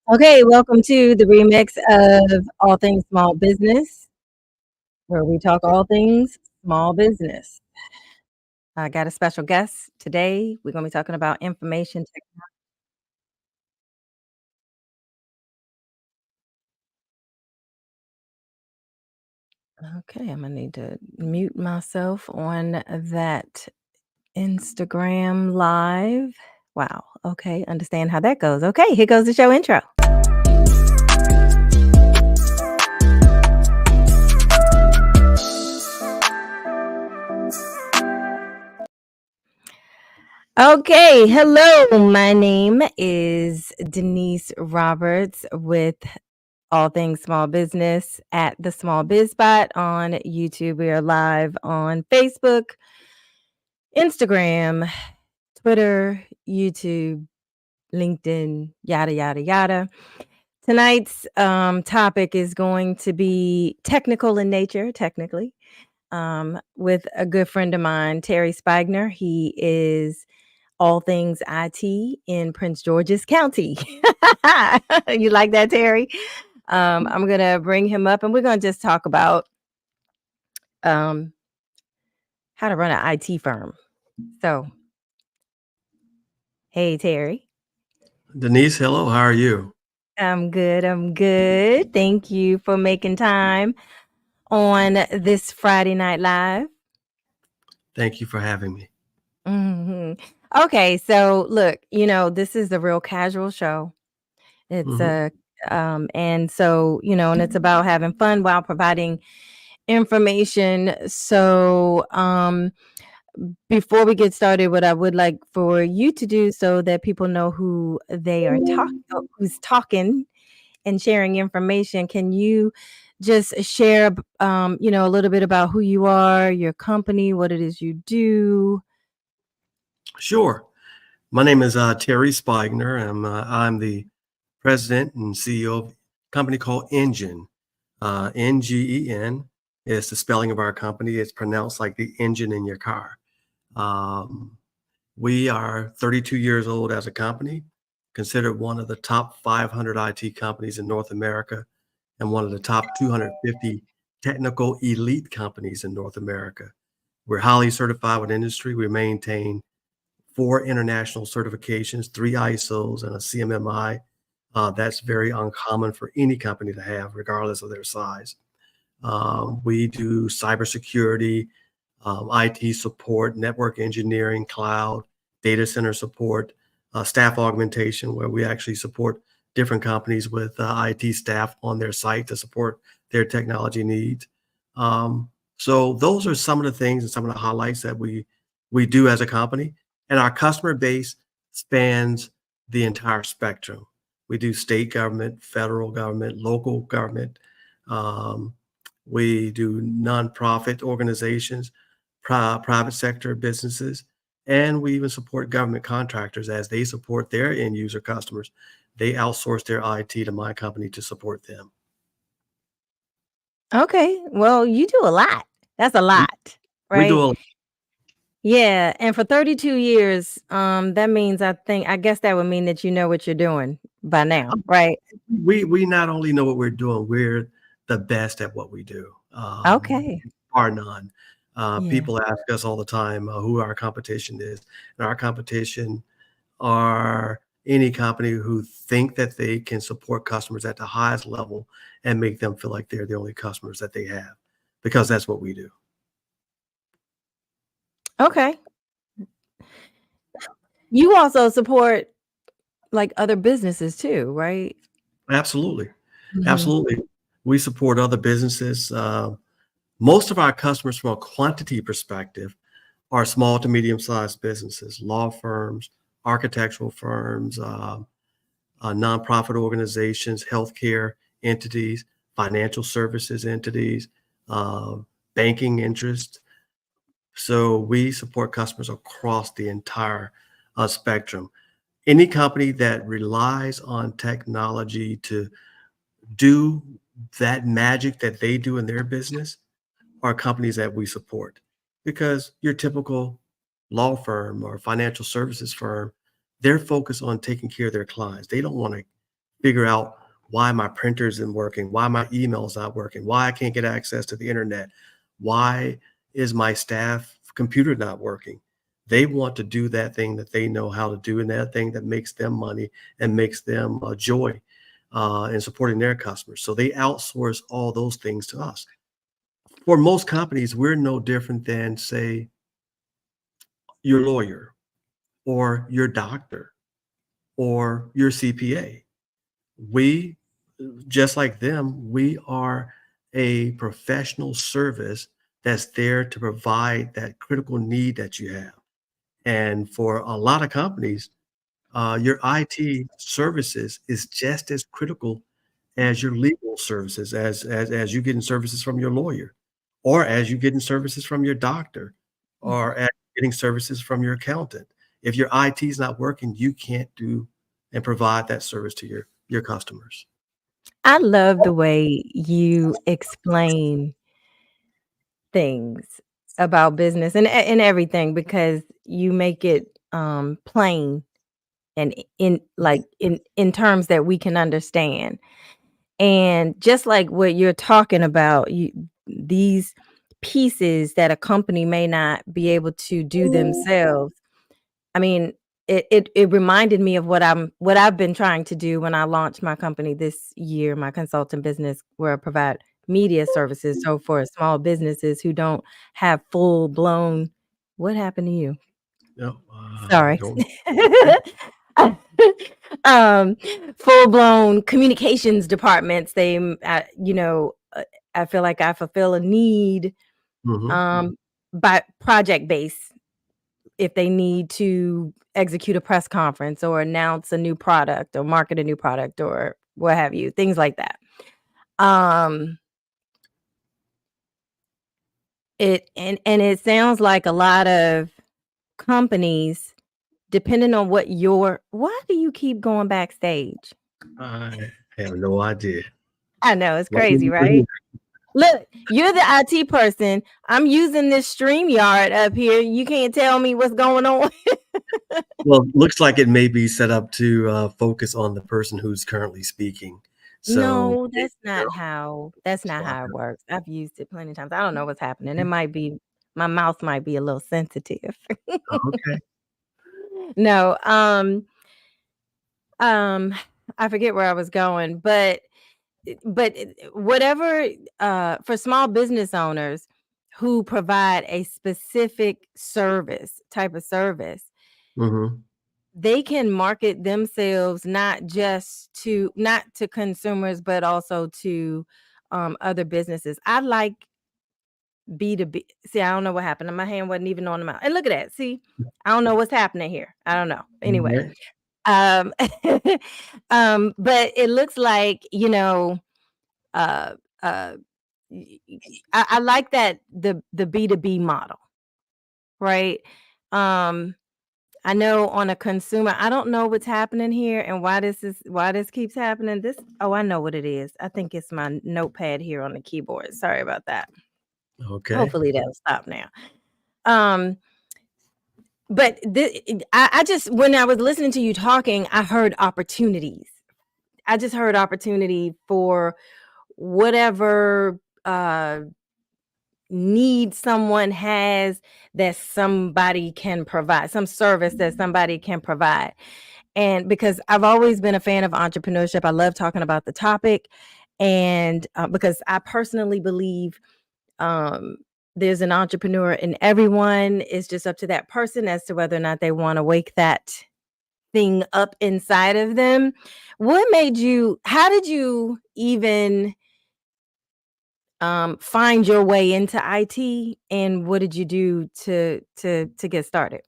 Okay, welcome to the remix of All Things Small Business, where we talk all things small business. I got a special guest today. We're going to be talking about information Okay, I'm going to need to mute myself on that Instagram live. Wow. Okay, understand how that goes. Okay, here goes the show intro. Okay, hello. My name is Denise Roberts with All Things Small Business at the Small Biz Spot on YouTube. We are live on Facebook, Instagram, Twitter, YouTube, LinkedIn, yada, yada, yada. Tonight's topic is going to be technical in nature, technically, with a good friend of mine, Terry Speigner. He is all things IT in Prince George's County. You like that, Terry? I'm going to bring him up and we're going to just talk about um, how to run an IT firm. So, hey, Terry. Denise, hello. How are you? I'm good. I'm good. Thank you for making time on this Friday Night Live. Thank you for having me. hmm Okay, so look, this is a real casual show. It's hmm a and so, and it's about having fun while providing information. So, before we get started, what I would like for you to do so that people know who they are who's talking and sharing information, can you just share, a little bit about who you are, your company, what it is you do? Sure. My name is Terry Speigner. I'm the president and CEO of a company called Engine. NGEN is the spelling of our company. It's pronounced like the engine in your car. Um, we are 32 years old as a company, considered one of the top 500 IT companies in North America and one of the top 250 technical elite companies in North America. We're highly certified with industry. We maintain 4 international certifications, 3 ISOs, and a CMMI. That's very uncommon for any company to have, regardless of their size. We do cybersecurity, IT support, network engineering, cloud, data center support, staff augmentation, where we actually support different companies with IT staff on their site to support their technology needs. So those are some of the things and some of the highlights that we do as a company. And our customer base spans the entire spectrum. We do state government, federal government, local government. Um, we do nonprofit organizations, private sector businesses, and we even support government contractors as they support their end user customers. They outsource their IT to my company to support them. Okay, well, you do a lot. That's a We, lot, we do right? Yeah, and for 32 years, that means I guess that would mean that you know what you're doing by now, right? we not only know what we're doing, we're the best at what we do. Okay. Bar none. Yeah. People ask us all the time who our competition is, and our competition are any company who think that they can support customers at the highest level and make them feel like they're the only customers that they have, because that's what we do. Okay. You also support like other businesses too, right? Absolutely. Mhm. Absolutely. We support other businesses. Most of our customers, from a quantity perspective, are small to medium-sized businesses, law firms, architectural firms, nonprofit organizations, healthcare entities, financial services entities, uh, banking interests. So we support customers across the entire spectrum. Any company that relies on technology to do that magic that they do in their business are companies that we support, because your typical law firm or financial services firm, they're focused on taking care of their clients. They don't want to figure out why my printer isn't working, why my email's not working, why I can't get access to the internet, why is my staff computer not working. They want to do that thing that they know how to do, and that thing that makes them money and makes them joy in supporting their customers. So they outsource all those things to us. For most companies, we're no different than, say, your lawyer or your doctor or your CPA. We, just like them, we are a professional service that's there to provide that critical need that you have. And for a lot of companies, your IT services is just as critical as your legal services, as you getting services from your lawyer, or as you getting services from your doctor, or as getting services from your accountant. If your IT is not working, you can't do and provide that service to your customers. I love the way you explain things about business and everything because you make it, plain and in like, in terms that we can understand. And just like what you're talking about, these pieces that a company may not be able to do themselves. I mean, it reminded me of what I've been trying to do when I launched my company this year, my consulting business, where I provide media services. So for small businesses who don't have full blown, what happened to you? No, Sorry. don't okay. um, Full blown communications departments. I feel like I fulfill a need Mhm. um by project base if they need to execute a press conference or announce a new product or market a new product or what have you, things like that. Um, and it sounds like a lot of companies, depending on why do you keep going backstage? I have no idea. I know it's What crazy, what right? Look, you're the IT person. I'm using this StreamYard up here. You can't tell me what's going on. Well, looks like it may be set up to, focus on the person who's currently speaking. So, No, it that's not how it works. I've used it plenty of times. I don't know what's happening. It might be my mouth might be a little sensitive. okay. No, um, I forget where I was going, whatever for small business owners who provide a specific type of service, Mhm. they can market themselves not to consumers, but also to other businesses. I like B2B. See, I don't know what happened. My hand wasn't even on the mouth. And look at that. See, I don't know what's happening here. I don't know. Anyway, Right. um, but it looks like, uh, uh, I like that the B2B model, right? Um, I know on a consumer, I don't know what's happening here and why this keeps happening. I know what it is. I think it's my notepad here on the keyboard. Sorry about that. Okay. Hopefully that'll stop now. Um, but I just when I was listening to you talking, I heard opportunities. I just heard opportunity for whatever need someone has that somebody can provide, some service that somebody can provide. And because I've always been a fan of entrepreneurship, I love talking about the topic. And because I personally believe um, there's an entrepreneur in everyone. It's just up to that person as to whether or not they want to wake that thing up inside of them. How did you even find your way into IT, and what did you do to get started?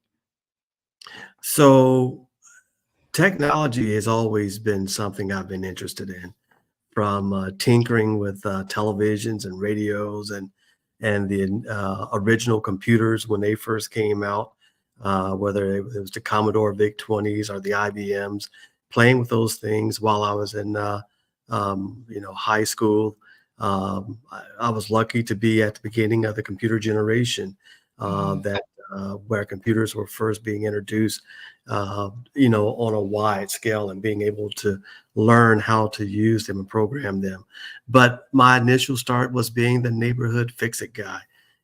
So, technology has always been something I've been interested in, from, tinkering with, televisions and radios and the, original computers when they first came out, whether it was the Commodore VIC-20s or the IBMs, playing with those things while I was in, high school. I was lucky to be at the beginning of the computer generation, Mhm. that where computers were first being introduced, on a wide scale and being able to learn how to use them and program them. But my initial start was being the neighborhood fix-it guy.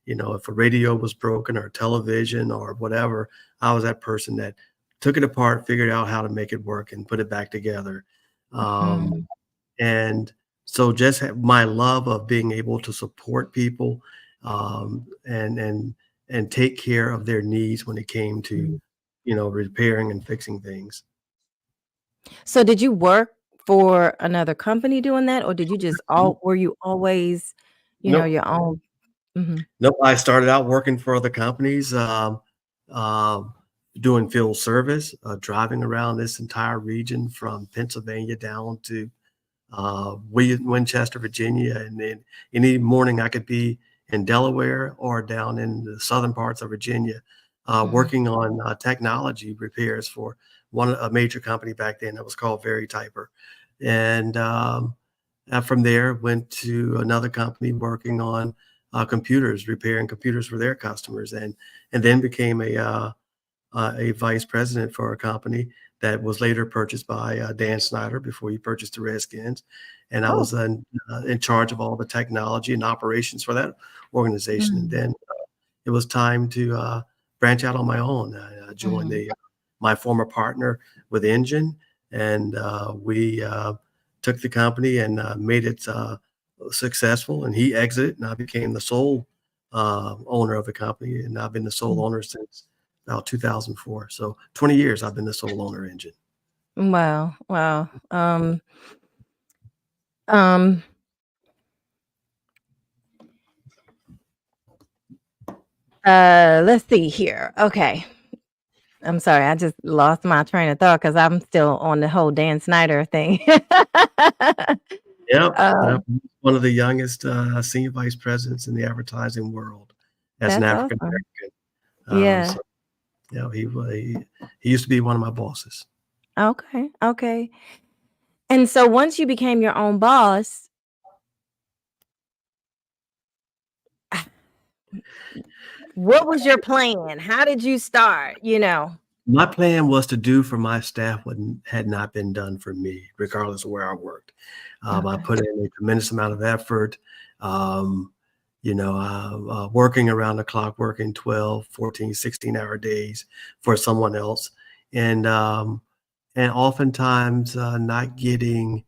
If a radio was broken or television or whatever, I was that person that took it apart, figured out how to make it work and put it back together. Um, Mhm, and so just my love of being able to support people, and take care of their needs when it came to, mhm. repairing and fixing things. So did you work for another company doing that, or did you just all were you always, Nope. your own? Mhm. Nope. I started out working for other companies, um, doing field service, driving around this entire region from Pennsylvania down to Winchester, Virginia, and then any morning I could be in Delaware or down in the southern parts of Virginia, Mhm. working on technology repairs for a major company back then that was called Typer, and from there went to another company working on computers, repairing computers for their customers, and then became a vice president for a company that was later purchased by Dan Snyder before he purchased the Redskins. And I Oh. was in charge of all the technology and operations for that organization. And Mm, then it was time to branch out on my own. I joined mhm, my former partner with Engine, and we took the company and made it successful. And he exited, and I became the sole owner of the company. And I've been the sole mm. owner since about 2004. So 20 years I've been the sole owner Engine. Wow, wow. Um, let's see here. Okay. I'm sorry, I just lost my train of thought because 'cause I'm still on the whole Dan Snyder thing. Yep. Yep. Um, One of the youngest senior vice presidents in the advertising world as an that's African awesome. American. Yeah. So he used to be one of my bosses. Okay, okay. And so once you became your own boss, what was your plan? How did you start, you know? My plan was to do for my staff what had not been done for me, regardless of where I worked. I Okay. put in a tremendous amount of effort, um, working around the clock, working 12, 14, 16-hour days for someone else. And oftentimes not getting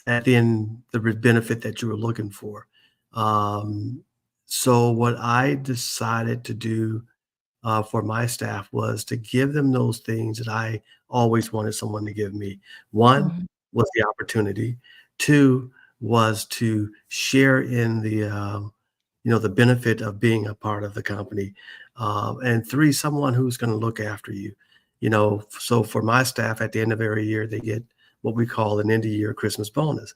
at the end the benefit that you were looking for. Um, so what I decided to do for my staff was to give them those things that I always wanted someone to give me. One Mhm, was the opportunity. Two was to share in the benefit of being a part of the company. And three, someone who's going to look after you. So for my staff, at the end of every year, they get what we call an end of year Christmas bonus.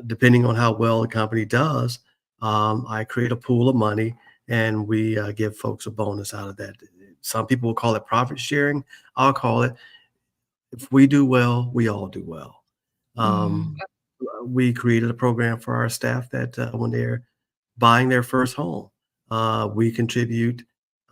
Depending on how well the company does, I create a pool of money and we give folks a bonus out of that. Some people will call it profit sharing. I'll call it, if we do well, we all do well. Um, mhm, we created a program for our staff that when they're buying their first home, we contribute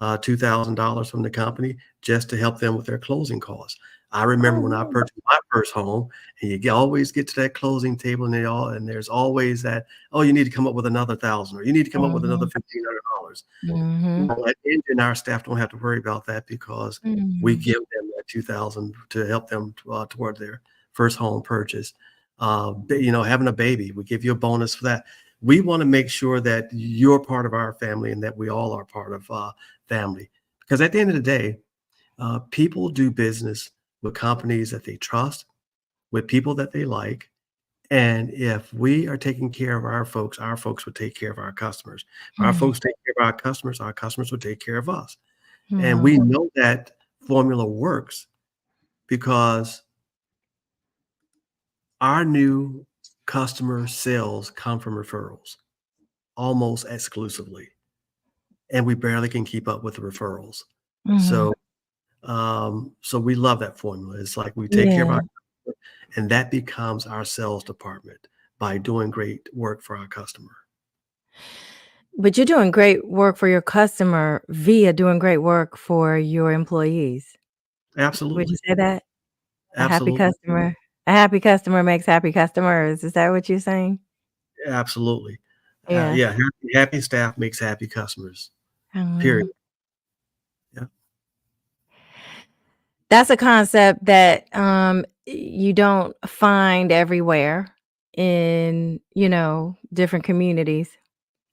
$2,000 from the company just to help them with their closing costs. I remember Oh, when I wow. purchased my first home, and always get to that closing table, and there's always that, oh, you need to come up with another thousand, or you need to come up with another Mhm, $1,500. mhm, Well, at Engine, our staff don't have to worry about that because we mhm, give them that 2,000 to help them toward their first home purchase. Having a baby, we give you a bonus for that. We want to make sure that you're part of our family and that we all are part of family. Because at the end of the day, people do business with companies that they trust, with people that they like. And if we are taking care of our folks would take care of our customers. If our mhm. folks take care of our customers would take care of us. And Wow. we know that formula works because our new customer sales come from referrals almost exclusively, and we barely can keep up with the referrals. Mhm. So, so we love that formula. It's like we take care of our Yeah. customer, and that becomes our sales department by doing great work for our customer. But you're doing great work for your customer via doing great work for your employees. Would you Absolutely. say that? A happy Absolutely. customer a happy customer makes happy customers. Is that what you're saying? Absolutely. Yeah. Yeah, happy staff makes happy customers, period. Mhm. Yeah. That's a concept that, you don't find everywhere in, different communities,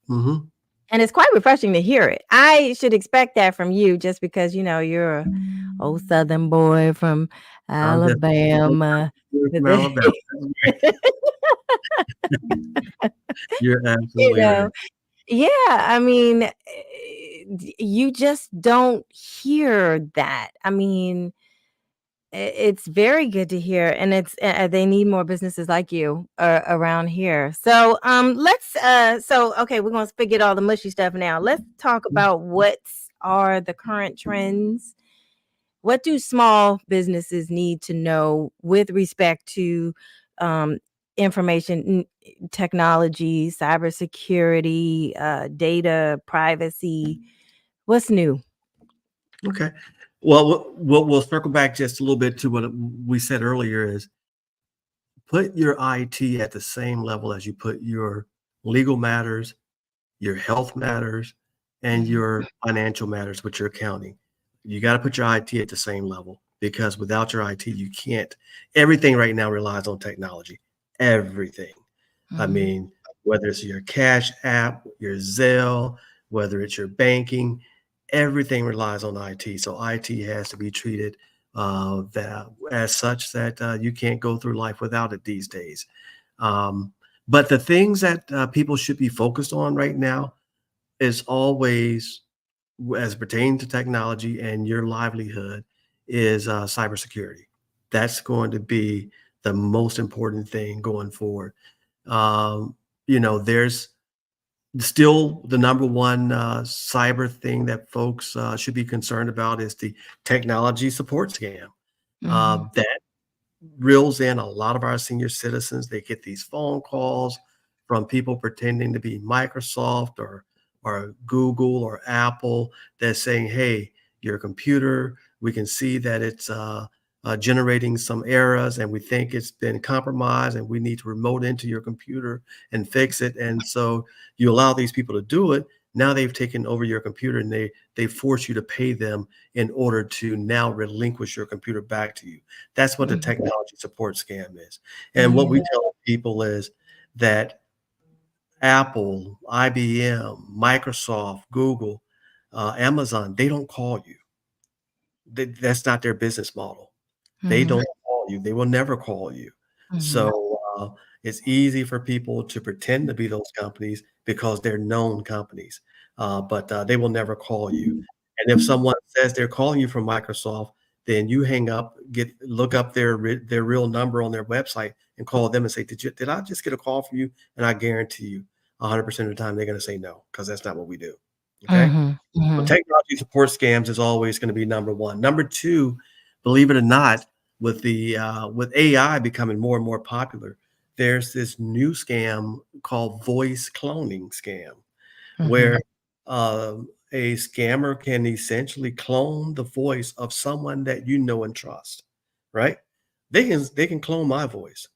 Mhm. and it's quite refreshing to hear it. I should expect that from you just because, you're a old Southern boy from I'm just Alabama with from the Alabama. You're you absolutely know? right. Yeah, I mean, you just don't hear that. I mean, it's very good to hear, and they need more businesses like you around here. So, okay, we're gonna forget all the mushy stuff now. Let's talk about what are the current trends. What do small businesses need to know with respect to um, information technology, cybersecurity, data privacy? What's new? Okay. Well, we'll circle back just a little bit to what we said earlier is put your IT at the same level as you put your legal matters, your health matters, and Mhm, your financial matters with your accounting. You got to put your IT at the same level because without your IT, you can't. Everything right now relies on technology. Everything. I mhm, mean, whether it's your Cash App, your Zelle, whether it's your banking, everything relies on IT. So IT has to be treated that as such that you can't go through life without it these days. Um, but the things that people should be focused on right now is always, as pertaining to technology and your livelihood, is cybersecurity. That's going to be the most important thing going forward. Um, there's still the number one cyber thing that folks should be concerned about is the technology support scam. mhm, That reels in a lot of our senior citizens. They get these phone calls from people pretending to be Microsoft or Google or Apple that's saying, "Hey, your computer, we can see that it's generating some errors, and we think it's been compromised, and we need to remote into your computer and fix it." And so you allow these people to do it. Now they've taken over your computer, and they force you to pay them in order to now relinquish your computer back to you. That's what the mhm, technology support scam is. And what yeah, we tell people is that Apple, IBM, Microsoft, Google, Amazon, they don't call you. That's not their business model. They mhm, don't call you. They will never call you. mhm, So it's easy for people to pretend to be those companies because they're known companies, but they will never call you. And if someone says they're calling you from Microsoft, then you hang up, look up their real number on their website, and call them and say, Did I just get a call from you?" And I guarantee you, 100% of the time they're going to say no because that's not what we do. Okay. mhm, So mhm, technology support scams is always going to be number one. Number two, believe it or not, with AI becoming more and more popular, there's this new scam called voice cloning scam, where mhm, a scammer can essentially clone the voice of someone that you know and trust. Right? They can clone my voice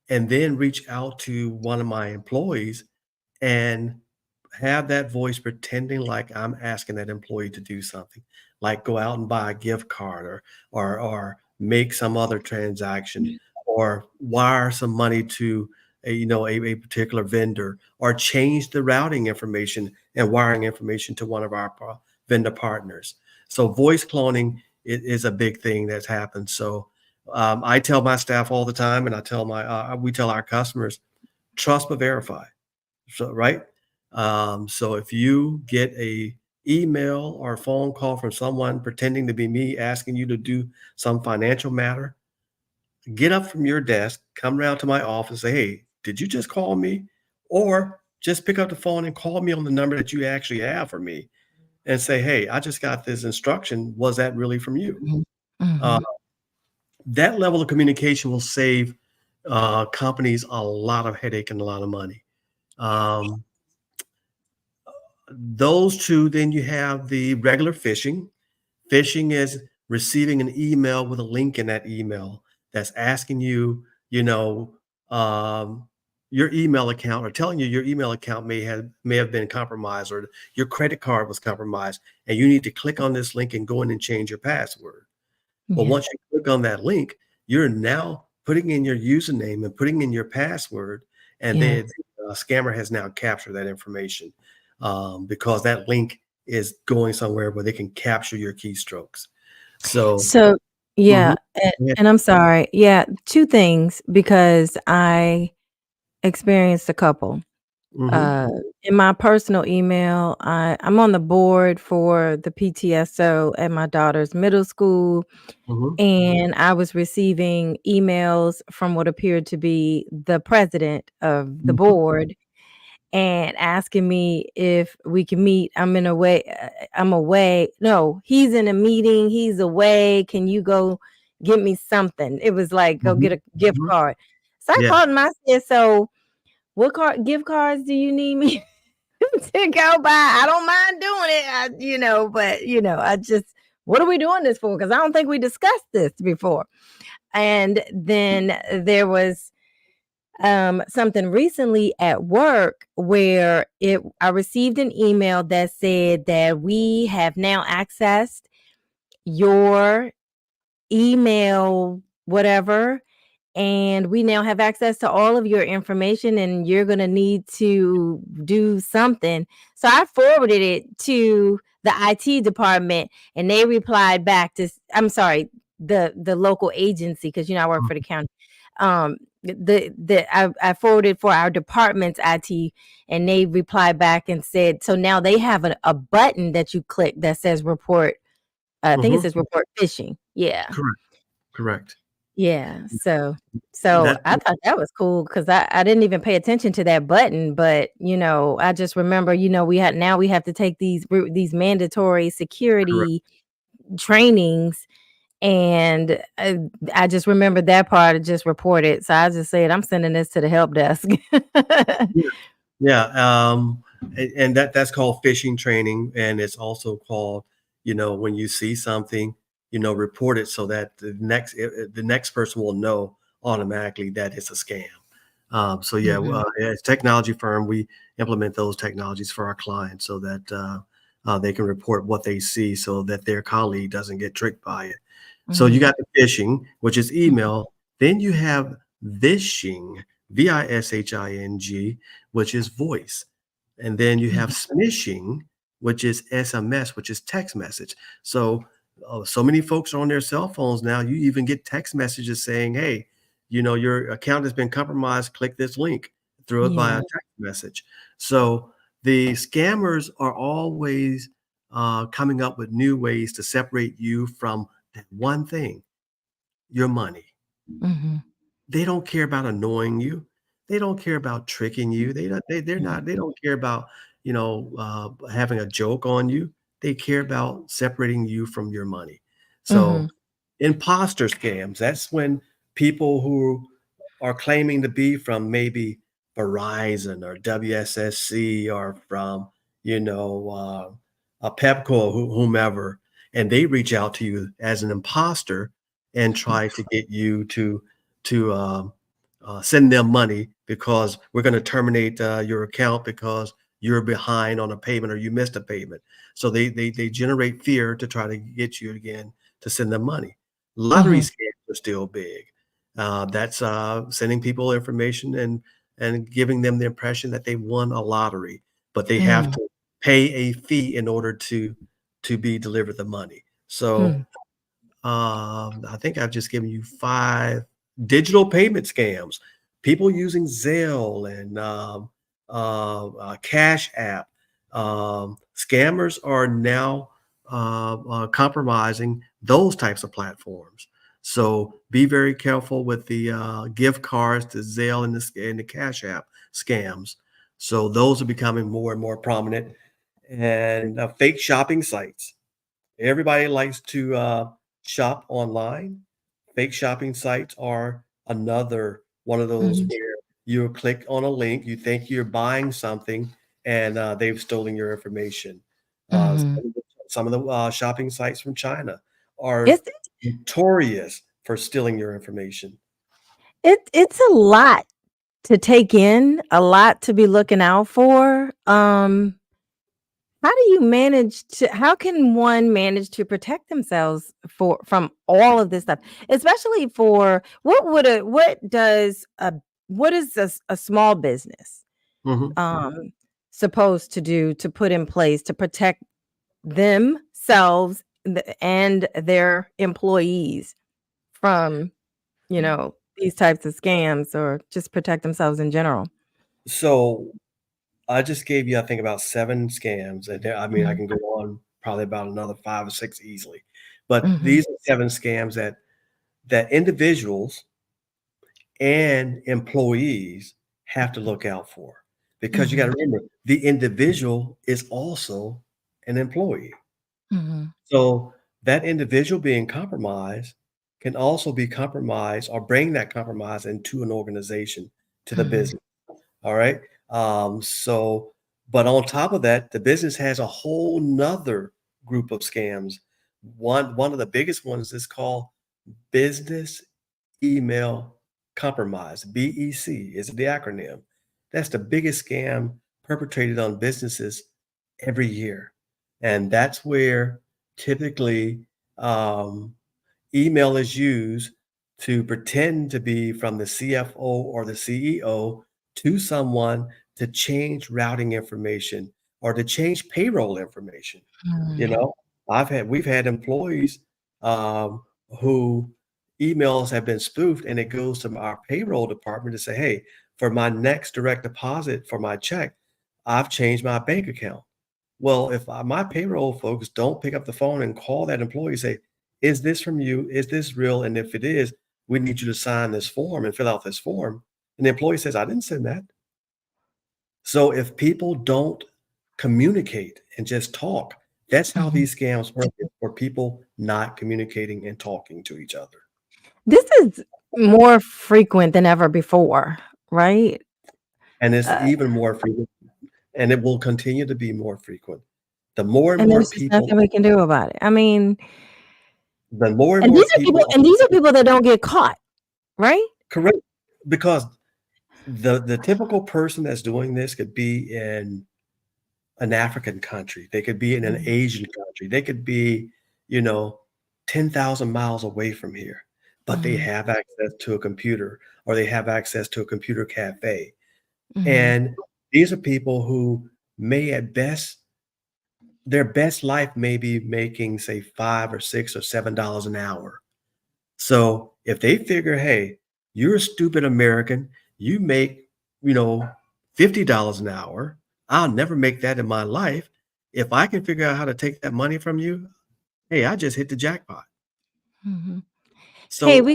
and then reach out to one of my employees and have that voice pretending like I'm asking that employee to do something, like go out and buy a gift card or make some other transaction or wire some money to a particular vendor or change the routing information and wiring information to one of our vendor partners. So voice cloning is a big thing that's happened. So I tell my staff all the time, and we tell our customers, trust but verify. So, right? So if you get a email or phone call from someone pretending to be me asking you to do some financial matter, get up from your desk, come around to my office, say, "Hey, did you just call me?" Or just pick up the phone and call me on the number that you actually have for me and say, "Hey, I just got this instruction. Was that really from you?" mhm, Uh, mhm, that level of communication will save companies a lot of headache and a lot of money. Um, those two, then you have the regular phishing. Phishing is receiving an email with a link in that email that's asking you, you know, um, your email account, or telling you your email account may have been compromised, or your credit card was compromised, and you need to click on this link and go in and change your password. Well, Yeah. once you click on that link, you're now putting in your username and putting in your password, and Yeah. the scammer has now captured that information, because that link is going somewhere where they can capture your keystrokes. So, So, mhm, yeah, and yeah, and I'm sorry. Yeah, 2 things because I experienced a couple. mhm, Uh, in my personal email, I'm on the board for the PTSO at my daughter's middle school, mhm, and I was receiving emails from what appeared to be the president of the mhm, board and asking me if we can meet. I'm away. No, he's in a meeting. He's away. Can you go get me something? It was like, go get mhm, a gift mhm. card. So I Yeah. called him. I said, so what gift cards do you need me to go buy? I don't mind doing it. But I just, what are we doing this for? Because I don't think we discussed this before. And then there was something recently at work where it I received an email that said that we have now accessed your email whatever, and we now have access to all of your information, and you're going to need to do something. So I forwarded it to the IT department, and they replied back to I'm sorry, the local agency, because I work for the county. I forwarded for our department's IT, and they replied back and said, so now they have a button that you click that says report. I think it Mhm. says report phishing. Yeah. Correct. Correct. Yeah, so That I thought that was cool because I didn't even pay attention to that button, but, I just remember, we have to take these mandatory correct. security trainings, and, I just remembered that part. I just reported, so I just said, "I'm sending this to the help desk." Yeah, and that's called phishing training, and it's also called, when you see something, report it so that the next person will know automatically that it's a scam. So yeah, Mhm, as a technology firm, we implement those technologies for our clients so that they can report what they see, so that their colleague doesn't get tricked by it. So you mhm, got the phishing, which is mhm, email. Then you have vishing, VISHING, which is voice. And then you have mhm. smishing, which is SMS, which is text message. So, so many folks are on their cell phones now. You even get text messages saying, "Hey, your account has been compromised. Click this link." Through it via Yeah, text message. So the scammers are always coming up with new ways to separate you from that one thing, your money. mhm, They don't care about annoying you. They don't care about tricking you. mhm, They don't care about, having a joke on you. They care about separating you from your money. So, mhm. imposter scams, that's when people who are claiming to be from maybe Verizon or WSSC, or from, a Pepco, whomever, and they reach out to you as an imposter and try to get you to send them money, because we're going to terminate your account because you're behind on a payment or you missed a payment. So they generate fear to try to get you again to send them money. Lottery Mhm, scams are still big. That's sending people information and giving them the impression that they won a lottery, but they have mhm, to pay a fee in order to be delivered the money. So mhm, I think I've just given you 5 digital payment scams. People using Zelle and Cash App. Scammers are now compromising those types of platforms. So be very careful with the gift cards, the Zelle, and the Cash App scams. So those are becoming more and more prominent. And fake shopping sites. Everybody likes to shop online. Fake shopping sites are another one of those mhm, where you click on a link, you think you're buying something, and they've stolen your information. Mhm. Some of the shopping sites from China are It's notorious for stealing your information. it's a lot to take in, a lot to be looking out for. How do you manage to how can one manage to protect themselves from all of this stuff? Especially for what is a small business Mhm. um supposed to do to put in place to protect themselves and their employees from, these types of scams or just protect themselves in general? So I just gave you, I think, about 7 scams, and I mean, I Mhm, can go on probably about another 5 or 6 easily. But mhm, these are 7 scams that individuals and employees have to look out for, because you mhm, gotta remember, the individual is also an employee. mhm, So that individual being compromised can also be compromised or bring that compromise into an organization, to the mhm, business. All right. So, but on top of that, the business has a whole nother group of scams. One of the biggest ones is called business email compromise. BEC is the acronym. That's the biggest scam perpetrated on businesses every year. And that's where typically um, email is used to pretend to be from the CFO or the CEO to someone to change routing information or to change payroll information. You mhm, know, we've had employees um, who emails have been spoofed, and it goes to our payroll department to say, "Hey, for my next direct deposit for my check, I've changed my bank account." Well, if my payroll folks don't pick up the phone and call that employee, say, "Is this from you? Is this real? And if it is, we need you to sign this form and fill out this form." And the employee says, "I didn't send that." So if people don't communicate and just talk, that's how mhm. these scams work, for people not communicating and talking to each other. This is more frequent than ever before, right? And it's Uh, even more frequent, and it will continue to be more frequent. The more and and more there's just nothing people, we can do about it. I mean, the more and and more these are people people and these are people that don't get caught, right? correct, because the typical person that's doing this could be in an African country, they could be in an Mhm, Asian country, they could be, you know, 10,000 miles away from here, but they mhm, have access to a computer or they have access to a computer cafe. mhm, And these are people who may at best their best life may be making, say, 5 or 6 or $7 an hour. So if they figure, hey, you're a stupid American, you make, you know, $50 an hour. I'll never make that in my life. If I can figure out how to take that money from you, hey, I just hit the jackpot. mhm. Hey, So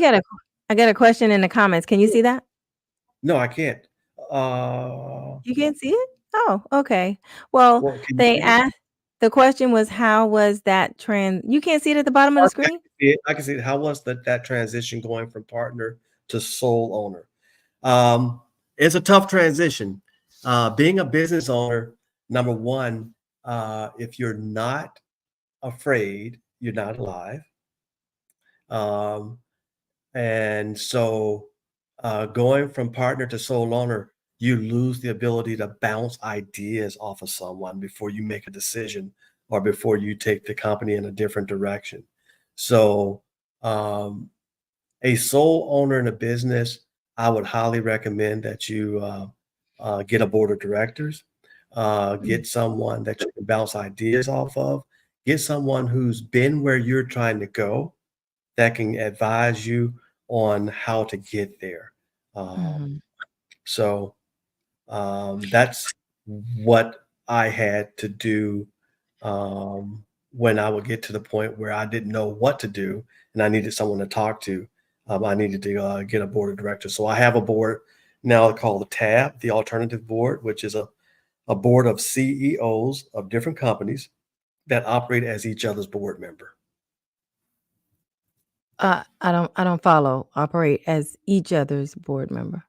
I got a question in the comments. Can you see that? no, I can't. Uh, You can't see it? Oh, okay. Well, well, can you they see it? asked the question was how was that you can't see it at the bottom of the Okay, I screen? can see it. I can see it. How was that transition going from partner to sole owner? Um, it's a tough transition. Being a business owner, number one, if you're not afraid, you're not alive. Um, and so going from partner to sole owner, you lose the ability to bounce ideas off of someone before you make a decision or before you take the company in a different direction. So um, a sole owner in a business, I would highly recommend that you get a board of directors, Mm, get someone that you can bounce ideas off of, get someone who's been where you're trying to go that can advise you on how to get there. mhm, So that's what I had to do when I would get to the point where I didn't know what to do and I needed someone to talk to. I needed to get a board of directors. So I have a board now called the TAB, the Alternative Board, which is a board of CEOs of different companies that operate as each other's board member. I don't follow, operate as each other's board member.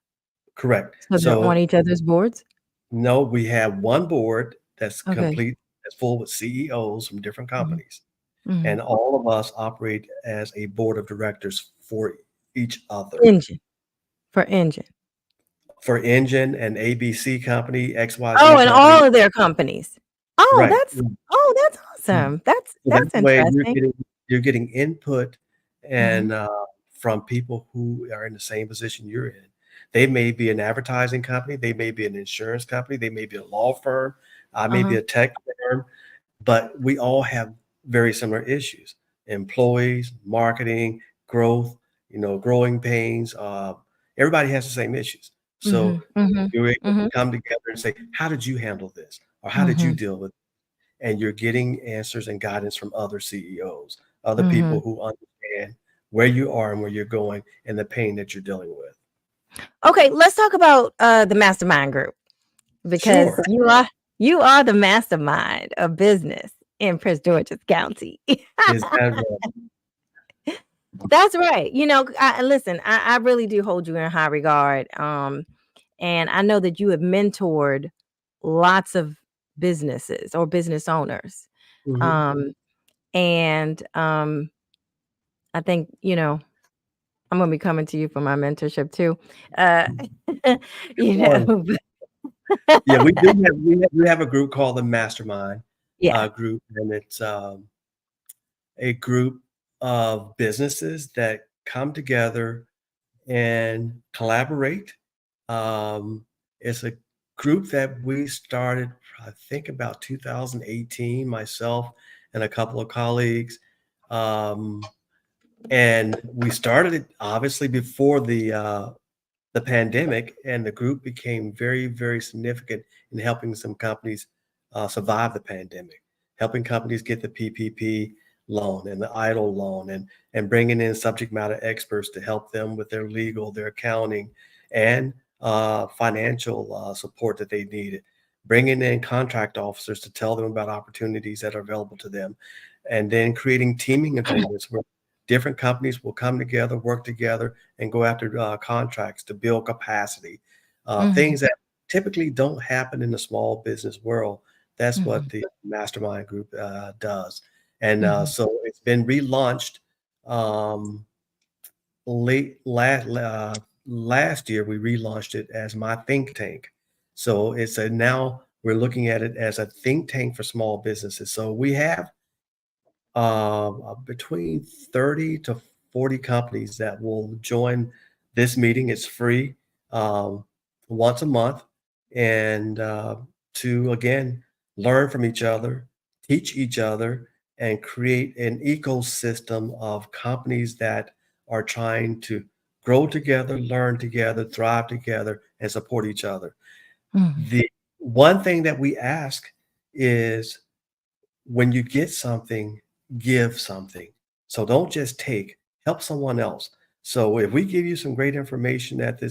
Correct. So they're on So each other's boards? No, we have one board that's Okay. complete, that's full with CEOs from different Mhm, companies, mhm. and all of us operate as a board of directors for each other. Engine, for engine. For Engine and ABC company, Oh, XYZ and company. all of their companies. Oh, Right. that's Mm. awesome. That's So that that's way interesting. you're getting input Mhm, and from people who are in the same position you're in. They may be an advertising company, they may be an insurance company, they may be a law firm, I may be uh-huh, a tech firm, but we all have very similar issues: employees, marketing, growth, growing pains. Everybody has the same issues. So mhm, mhm, you're able to mhm, come together and say, how did you handle this? Or how did you mhm, deal with it? And you're getting answers and guidance from other CEOs, other people mhm. who understand where you are and where you're going and the pain that you're dealing with. Okay, let's talk about, the mastermind group because Sure. you are the mastermind of business in Prince George's County. Is that right? That's right. Listen, I really do hold you in high regard, and I know that you have mentored lots of businesses or business owners, Mhm. um, and, I think, I'm gonna be coming to you for my mentorship too, uh, you Fun. know, Yeah, we do but have we have a group called the Mastermind yeah. group, and it's a group of businesses that come together and collaborate. It's a group that we started, I think, about 2018, myself and a couple of colleagues. Um, and we started it obviously before the pandemic, and the group became very, very significant in helping some companies survive the pandemic, helping companies get the PPP loan and the idle loan, and bringing in subject matter experts to help them with their legal, their accounting, and financial support that they needed. Bringing in contract officers to tell them about opportunities that are available to them, and then creating teaming agreements where different companies will come together, work together, and go after contracts to build capacity. Mhm, Things that typically don't happen in the small business world. That's what mhm, the mastermind group does. And mhm, so it's been relaunched um, last year. We relaunched it as my think tank. So it's a now we're looking at it as a think tank for small businesses. So we have between 30 to 40 companies that will join this meeting. It's free um, once a month. And to, again, learn from each other, teach each other, and create an ecosystem of companies that are trying to grow together, learn together, thrive together, and support each other. mhm, The one thing that we ask is, when you get something, give something. So don't just take, help someone else. So if we give you some great information at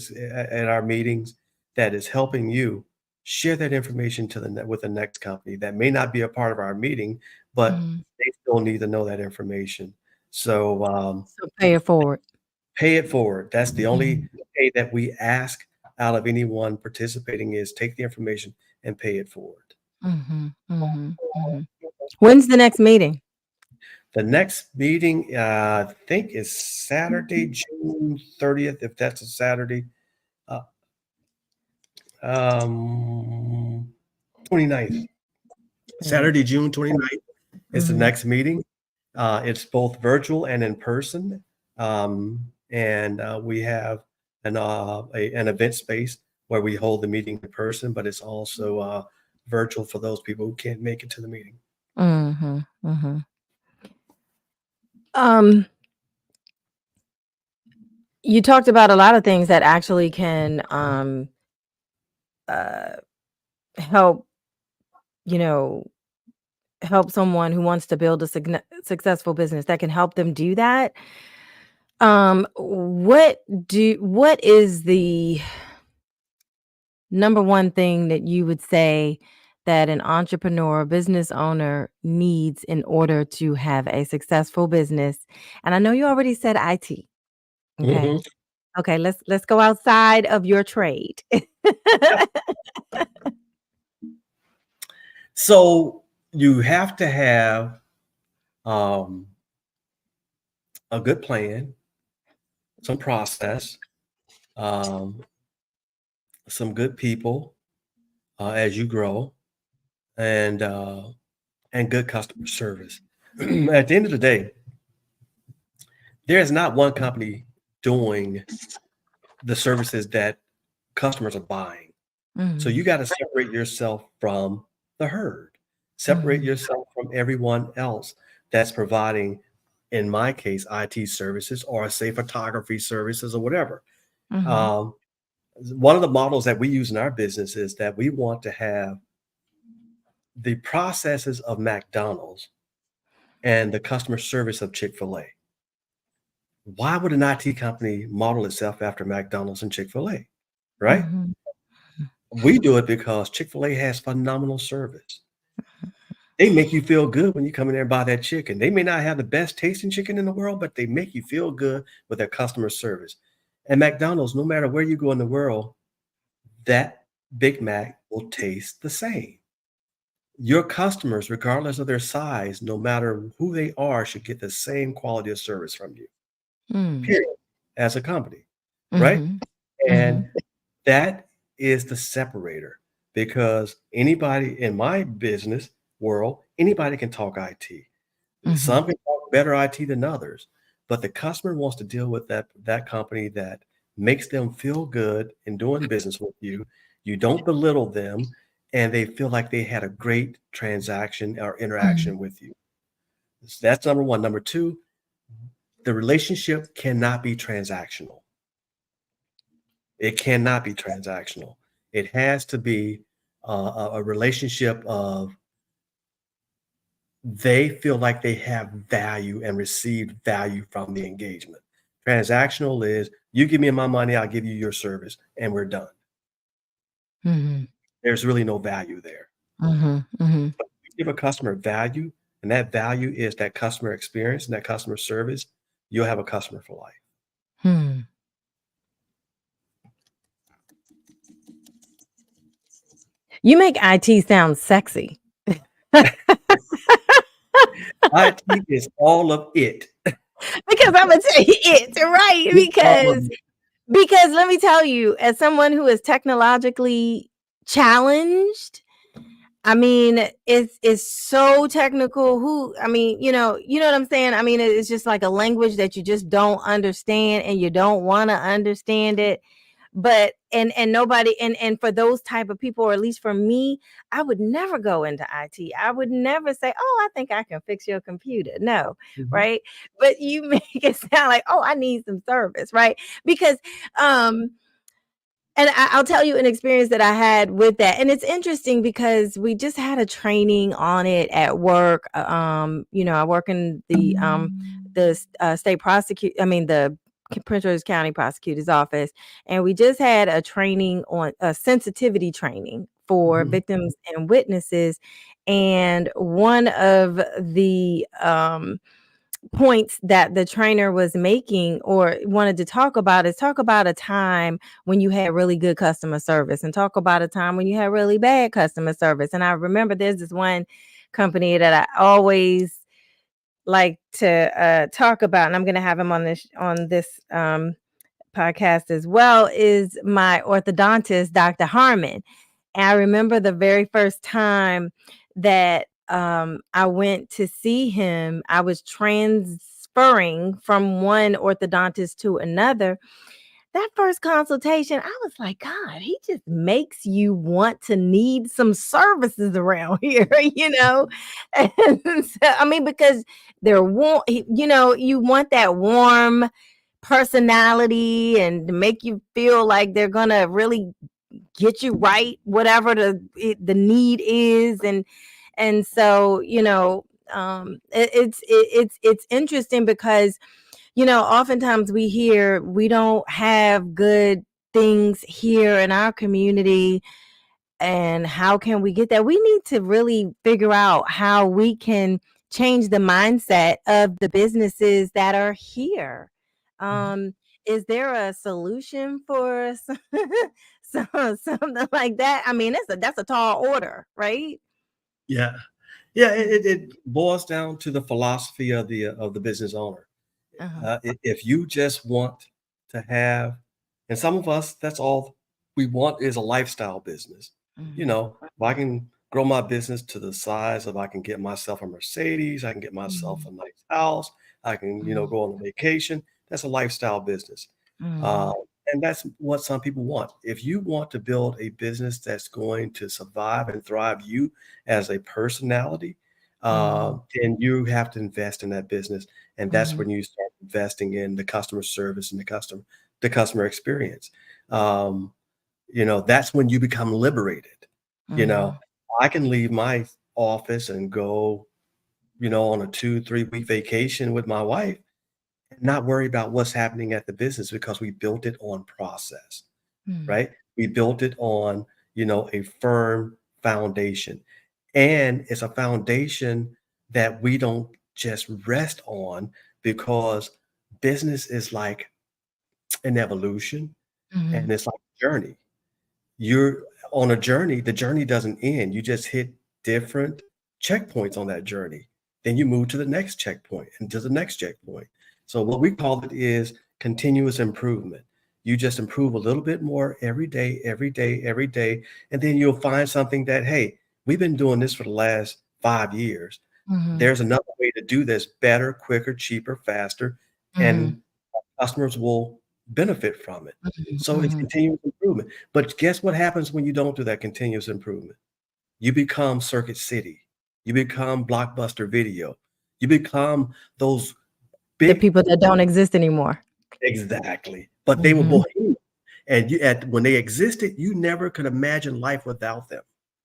our meetings that is helping you, share that information with the next company that may not be a part of our meeting, but mhm. they still need to know that information. So So pay it forward. pay it forward. That's the only Mhm, pay that we ask out of anyone participating, is take the information and pay it forward. mhm, mhm, mhm. When's the next meeting? The next meeting, I think, is Saturday, June 30th, if that's a Saturday. Uh, 29th. Right. Saturday, June 29th is the Mhm, next meeting. It's both virtual and in person. And we have an event space where we hold the meeting in person, but it's also virtual for those people who can't make it to the meeting. mhm, mhm. Um, you talked about a lot of things that actually can, uh, help, you know, help someone who wants to build a successful business that can help them do that. What is the number one thing that you would say that an entrepreneur, business owner needs in order to have a successful business? And I know you already said IT. Okay. Mhm. Okay, let's go outside of your trade. So you have to have um, a good plan, some process, um, some good people as you grow, and uh, and good customer service. At the end of the day, there is not one company doing the services that customers are buying. So you Mhm, got to separate yourself from the herd, separate mhm, yourself from everyone else that's providing, in my case, IT services or say photography services or whatever. mhm, Um, One of the models that we use in our business is that we want to have the processes of McDonald's and the customer service of Chick-fil-A. Why would an IT company model itself after McDonald's and Chick-fil-A? Right? mhm, We do it because Chick-fil-A has phenomenal service. They make you feel good when you come in there and buy that chicken. They may not have the best tasting chicken in the world, but they make you feel good with their customer service. And McDonald's, no matter where you go in the world, that Big Mac will taste the same. Your customers, regardless of their size, no matter who they are, should get the same quality of service from you, mm, period, as a company, right? mhm, And mhm, that is the separator because anybody in my business world, anybody can talk IT. mhm, Some can talk better IT than others, but the customer wants to deal with that company that makes them feel good in doing business with you. You don't belittle them, and they feel like they had a great transaction or mhm, interaction with you. So that's number one. Number two, the relationship cannot be transactional. It cannot be transactional. It has to be a relationship of they feel like they have value and received value from the engagement. Transactional is you give me my money, I'll give you your service, and we're done. mhm, There's really no value there. mhm, mhm, You give a customer value, and that value is that customer experience and that customer service, you'll have a customer for life. hmm. You make IT sound sexy. IT is all of it. Because Imma tell you it, right? It's all of it. Because let me tell you, as someone who is technologically challenged, I mean, it's so technical. You know what I'm saying? I mean, it's just like a language that you just don't understand and you don't want to understand it. But and nobody and for those type of people, or at least for me, I would never go into IT. I would never say, "Oh, I think I can fix your computer." No, Mhm. right? But you make it sound like, "Oh, I need some service," right? Because um and I'll tell you an experience that I had with that, and it's interesting because we just had a training on it at work. I work in the state prosecute. I mean the Prince George's County prosecutor's office, and we just had a training on a sensitivity training for Mhm. victims and witnesses, and one of the points that the trainer was making or wanted to talk about is talk about a time when you had really good customer service and talk about a time when you had really bad customer service. And I remember there's this one company that I always like to talk about, and I'm going to have him on this podcast as well, is my orthodontist, Dr. Harmon. And I remember the very first time that I went to see him, I was transferring from one orthodontist to another. That first consultation, I was like, God, he just makes you want to need some services around here, you know? And so, I mean, because they're warm, you want that warm personality and to make you feel like they're gonna really get you right, whatever the need is. And so, it's interesting because oftentimes we hear we don't have good things here in our community, and how can we get that? We need to really figure out how we can change the mindset of the businesses that are here. Mhm. Um, is there a solution for something like that? I mean, that's a tall order, right? Yeah. Yeah, it boils down to the philosophy of the business owner. Uh-huh. If you just want to have, and some of us, that's all we want is a lifestyle business. Mhm. If I can grow my business to the size of I can get myself a Mercedes, I can get myself Mhm. a nice house, I can, Mhm. go on a vacation. That's a lifestyle business. Uh, Mhm. and that's what some people want. If you want to build a business that's going to survive and thrive you as a personality, Mhm. then you have to invest in that business, and that's Mhm. when you start investing in the customer service and the customer experience. Um, that's when you become liberated. You know, Mhm. I can leave my office and go, on a 2, 3 week vacation with my wife and not worry about what's happening at the business because we built it on process, Mhm. right? We built it on, a firm foundation. And it's a foundation that we don't just rest on because business is like an evolution Mhm. and it's like a journey. You're on a journey, the journey doesn't end. You just hit different checkpoints on that journey. Then you move to the next checkpoint and to the next checkpoint. So what we call it is continuous improvement. You just improve a little bit more every day, every day, every day, and then you'll find something that, hey, we've been doing this for the last 5 years. Mhm. There's another way to do this better, quicker, cheaper, faster, Mhm. and customers will benefit from it. Mhm. So it's Mhm. continuous improvement. But guess what happens when you don't do that continuous improvement? You become Circuit City. You become Blockbuster Video. You become those The big. people that don't exist anymore. Exactly. But they were Mhm. bohemian. And when they existed, you never could imagine life without them.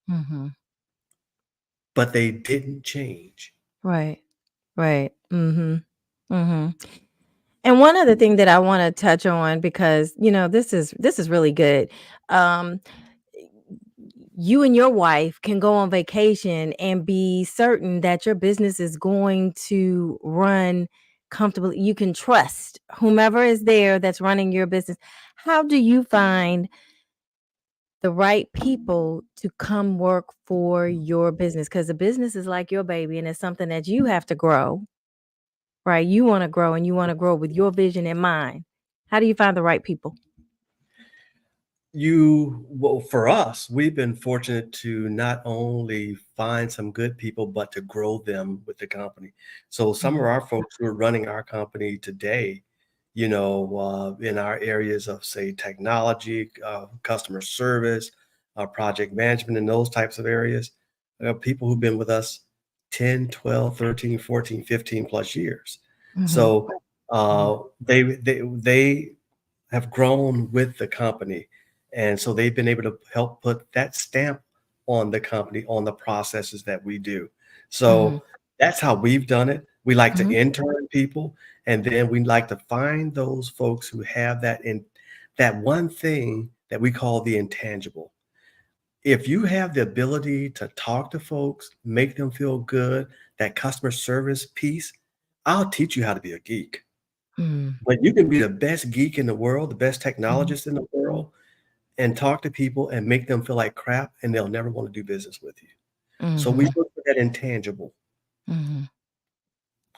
Mhm. But they didn't change. Right. Right. Mhm. Mhm. And one other thing that I wanna touch on because, this is really good. Um, you and your wife can go on vacation and be certain that your business is going to run comfortably. You can trust whomever is there that's running your business. How do you find the right people to come work for your business? Because the business is like your baby and it's something that you have to grow, right? You wanna grow and you wanna grow with your vision in mind. How do you find the right people? Well, for us, we've been fortunate to not only find some good people, but to grow them with the company. So some of Mhm, our folks who are running our company today, in our areas of, say, technology, customer service, project management, and those types of areas, people who've been with us 10, 12, 13, 14, 15 plus years. mhm, So mhm, they have grown with the company. And so they've been able to help put that stamp on the company, on the processes that we do. mhm, So that's how we've done it. We like to mhm, intern people, and then we like to find those folks who have that one thing that we call the intangible. If you have the ability to talk to folks, make them feel good, that customer service piece, I'll teach you how to be a geek. mhm, But you can be the best geek in the world, the best mhm, technologist in the world, and talk to people and make them feel like crap, and they'll never want to do business with you. So we mhm, look for that intangible, mhm.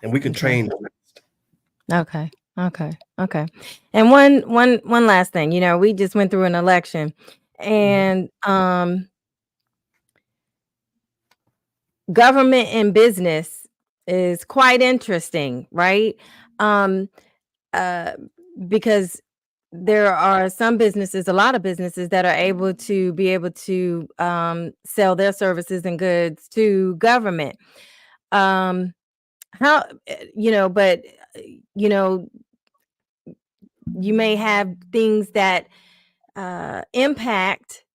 and we can Okay. train the rest. Okay. Okay. Okay. And one last thing, we just went through an election Mhm. and government and business is quite interesting, right? Um uh because there are some businesses, a lot of businesses that are able to sell their services and goods to government. Um how but uh, you know you may have things that impact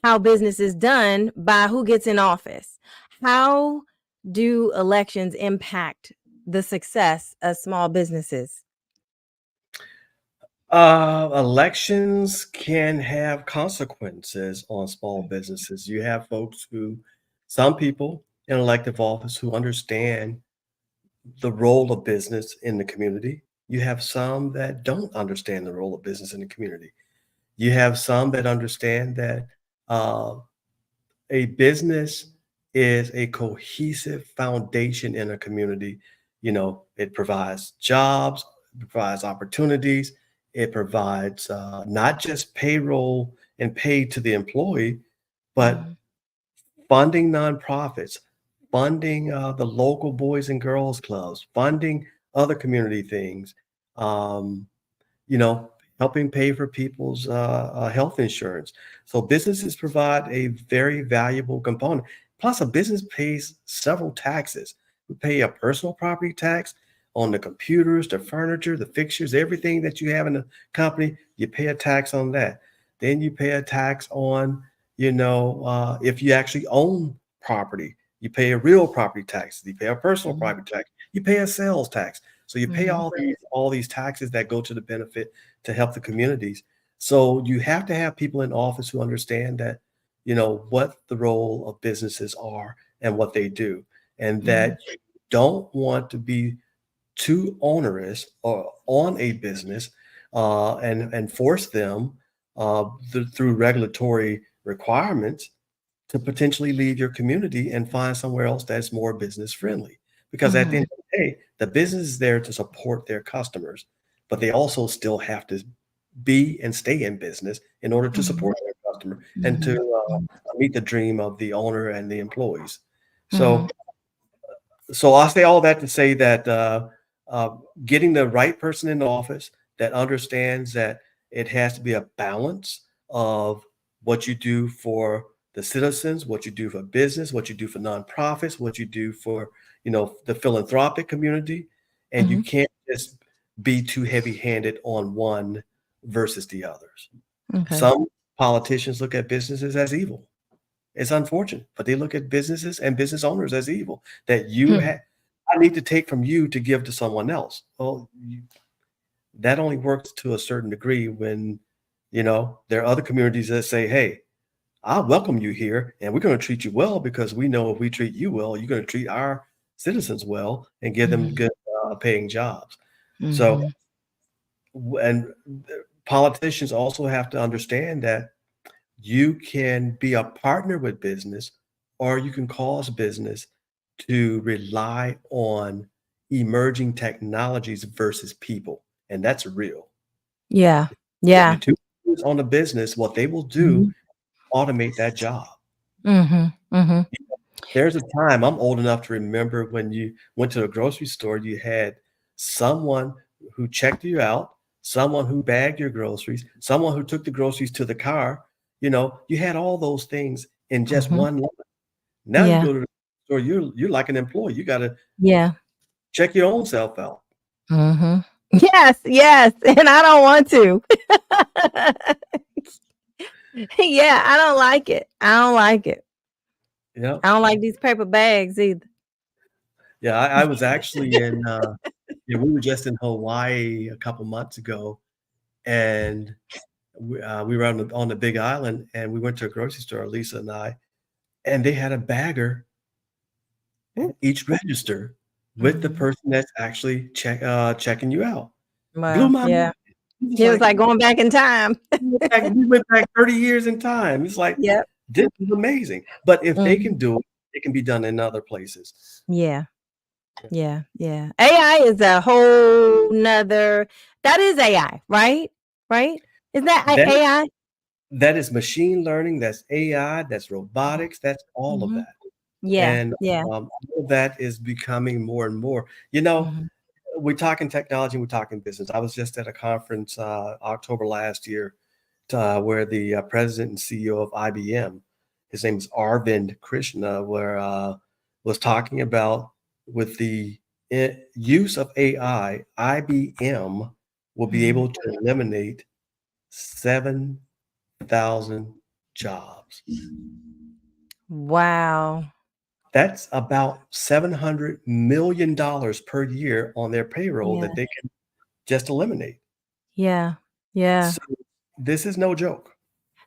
how business is done by who gets in office. How do elections impact the success of small businesses? Elections can have consequences on small businesses. You have some people in elective office who understand the role of business in the community. You have some that don't understand the role of business in the community. You have some that understand that uh, a business is a cohesive foundation in a community. It provides jobs, it provides opportunities, it provides not just payroll and pay to the employee, but Mhm. funding nonprofits, funding the local boys and girls clubs, funding other community things, um, you know, helping pay for people's health insurance. So businesses provide a very valuable component. Plus, a business pays several taxes. We pay a personal property tax on the computers, the furniture, the fixtures, everything that you have in the company. You pay a tax on that. Then you pay a tax on, if you actually own property, you pay a real property tax. You pay a personal Mhm. property tax. You pay a sales tax. So you pay Mhm. all these taxes that go to the benefit to help the communities. So you have to have people in office who understand that, what the role of businesses are and what they do, and Mhm. that you don't want to be too onerous or on a business and force them through regulatory requirements to potentially leave your community and find somewhere else that's more business friendly. Because at the Mhm. end of the day, the business is there to support their customers, but they also still have to be and stay in business in order to Mhm. support their customer and to Mhm. meet the dream of the owner and the employees. Mhm. So so I say all that to say that uh, getting the right person in the office that understands that it has to be a balance of what you do for the citizens, what you do for business, what you do for nonprofits, what you do for the philanthropic community, and you Mhm. can't just be too heavy-handed on one versus the others. Okay. Some politicians look at businesses as evil. It's unfortunate, but they look at businesses and business owners as evil. That Hmm. I need to take from you to give to someone else. Well, that only works to a certain degree when, there are other communities that say, "Hey, I welcome you here, and we're going to treat you well because we know if we treat you well, you're going to treat our citizens well and give them Mhm. good paying jobs." So, Mhm. and politicians also have to understand that you can be a partner with business, or you can cause business to rely on emerging technologies versus people. And that's real. Yeah. If you're Yeah. too focused on the business, what they will do, Mhm. automate that job. Mhm. Mhm. There's a time I'm old enough to remember when you went to a grocery store, you had someone who checked you out, someone who bagged your groceries, someone who took the groceries to the car. You had all those things in just Mhm. one line. Now you Yeah. go to the store, you're like an employee. You got to Yeah. check your own self out. Mhm. Yes, yes, and I don't want to. Yeah, I don't like it. I don't like it. Yeah. I don't like these paper bags either. Yeah. I was actually yeah, we were just in Hawaii a couple months ago, and we were on the Big Island, and we went to a grocery store, Lisa and I, and they had a bagger at Ooh. each register with the Mhm. person that's actually checking you out. Blew Well, my mind. yeah. It was It was like like going back in time. we went back 30 years in time. It's like, Yep. this is amazing. But if they can Mhm. do it, it can be done in other places. Yeah. Yeah, yeah. AI is a whole nother that is AI, right? Right? Is that That AI? that is machine learning, that's AI, that's Mhm. robotics, that's all of Mhm. that. Yeah, And yeah. all of that is becoming more and more. You know, Mhm. we're talking technology, we're talking business. I was just at a conference October last year where the president and CEO of IBM, his name is Arvind Krishna, where was talking about with the use of AI, IBM will be Mhm. able to eliminate 7,000 jobs. Wow. That's about $700 million per year on their payroll Yeah, that they can just eliminate. yeah, yeah. So this is no joke.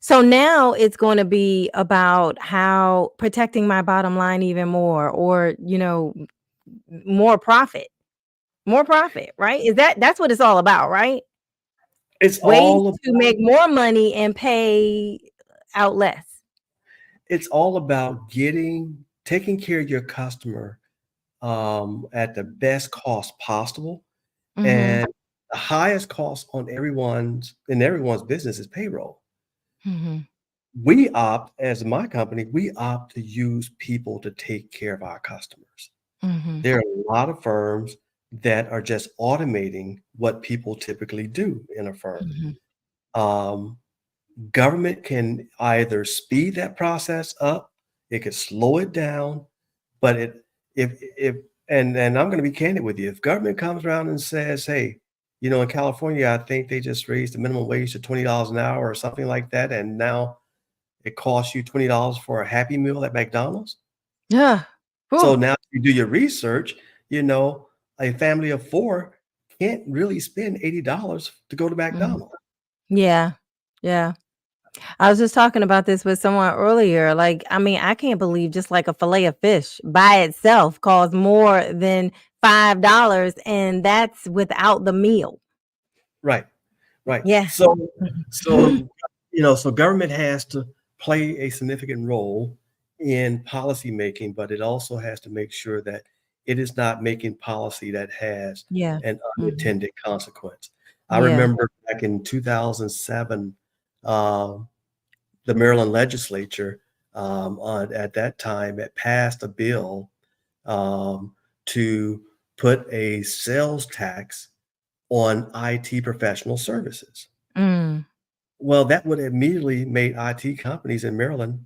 So now it's gonna be about how protecting my bottom line even more or, more profit. More profit, right? Is that's what it's all about, right? It's Ways all to make more money and pay out less. it's all about getting taking care of your customer at the best cost possible. Mhm. And the highest cost on everyone's business is payroll. Mhm. We opt, as my company, we opt to use people to take care of our customers. Mhm. There are a lot of firms that are just automating what people typically do in a firm. Mhm. Um, Government can either speed that process up, it could slow it down, but it if and I'm gonna be candid with you. If government comes around and says, "Hey, in California, I think they just raised the minimum wage to $20 an hour or something like that, and now it costs you $20 for a Happy Meal at McDonald's." Yeah. So Whew. now if you do your research, you know, a family of 4 can't really spend $80 to go to Mhm. McDonald's. Yeah. Yeah. I was just talking about this with someone earlier. Like, I mean, I can't believe just like a fillet of fish by itself costs more than $5, and that's without the meal. Right. Right. Yeah. So government has to play a significant role in policy making, but it also has to make sure that it is not making policy that has Yeah. an Mhm. unintended consequence. I Yeah. remember back in 2007, um, the Maryland legislature at that time had passed a bill um, to put a sales tax on IT professional services. Mm. Well, that would immediately made IT companies in Maryland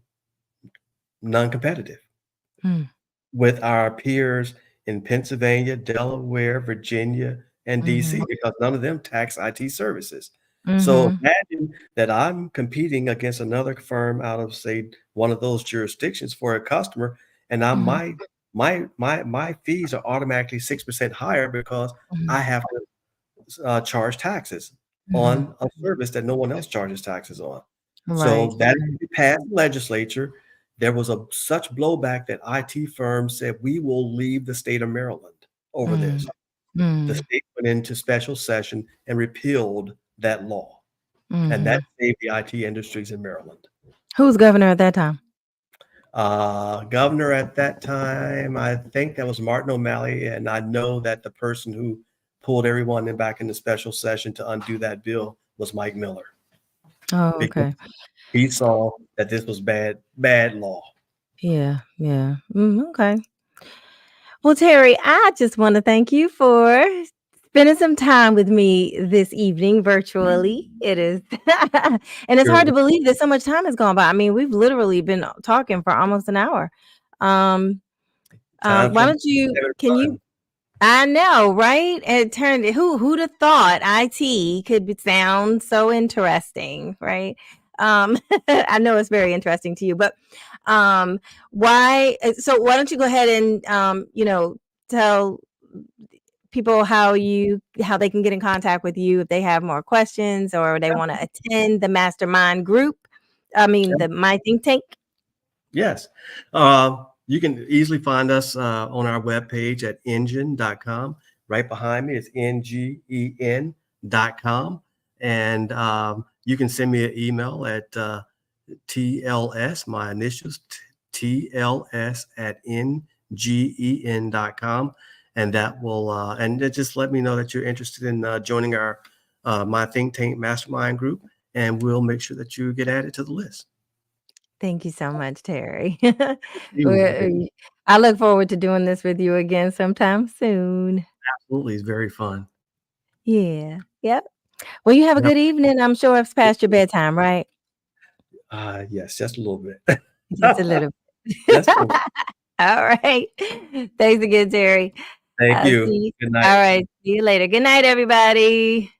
non-competitive Mm. with our peers in Pennsylvania, Delaware, Virginia, and DC Mhm. because none of them tax IT services. So Mhm. imagine that I'm competing against another firm out of, say, one of those jurisdictions for a customer, and I Mhm. my fees are automatically 6% higher because I Mhm. have to charge taxes Mhm. on a service that no one else charges taxes on. Right. So that Right. passed the legislature. There was such blowback that IT firms said, "We will leave the state of Maryland over Mm. this." The Mm. state went into special session and repealed that law, and that Mhm. saved the IT industries in Maryland. Who's governor at that time? Governor at that time, I think that was Martin O'Malley, and I know that the person who pulled everyone back into special session to undo that bill was Mike Miller, Oh, because okay. he saw that this was bad law. Yeah. Yeah. Okay. Well, Terry, I just want to thank you for spending some time with me this evening virtually. It is, and it's hard Sure. to believe that so much time has gone by. I mean, we've literally been talking for almost an hour. Um, Time why flies don't you? having Can you? fun. I know, right? It turned. Who'd have thought IT could sound so interesting, right? I know it's very interesting to you, but why? So why don't you go ahead and tell people how they can get in contact with you if they have more questions or they want to attend the mastermind group. I mean, the My Think Tank. Yes. You can easily find us on our webpage at engine.com. Right behind me is NGEN.com. And you can send me an email at TLS, my initials, TLS at NGEN.com. And that will, just let me know that you're interested in joining our My Think Tank Mastermind group, and we'll make sure that you get added to the list. Thank you so much, Terry. Absolutely. I look forward to doing this with you again sometime soon. It's very fun. Yeah. Yep. Well, you have a Yep. good evening. I'm sure it's past your bedtime, right? Yes, just a little bit. Just a little bit. Just a little bit. All right. Thanks again, Terry. Thank I'll you. see you. Good night. All right. See you later. Good night, everybody.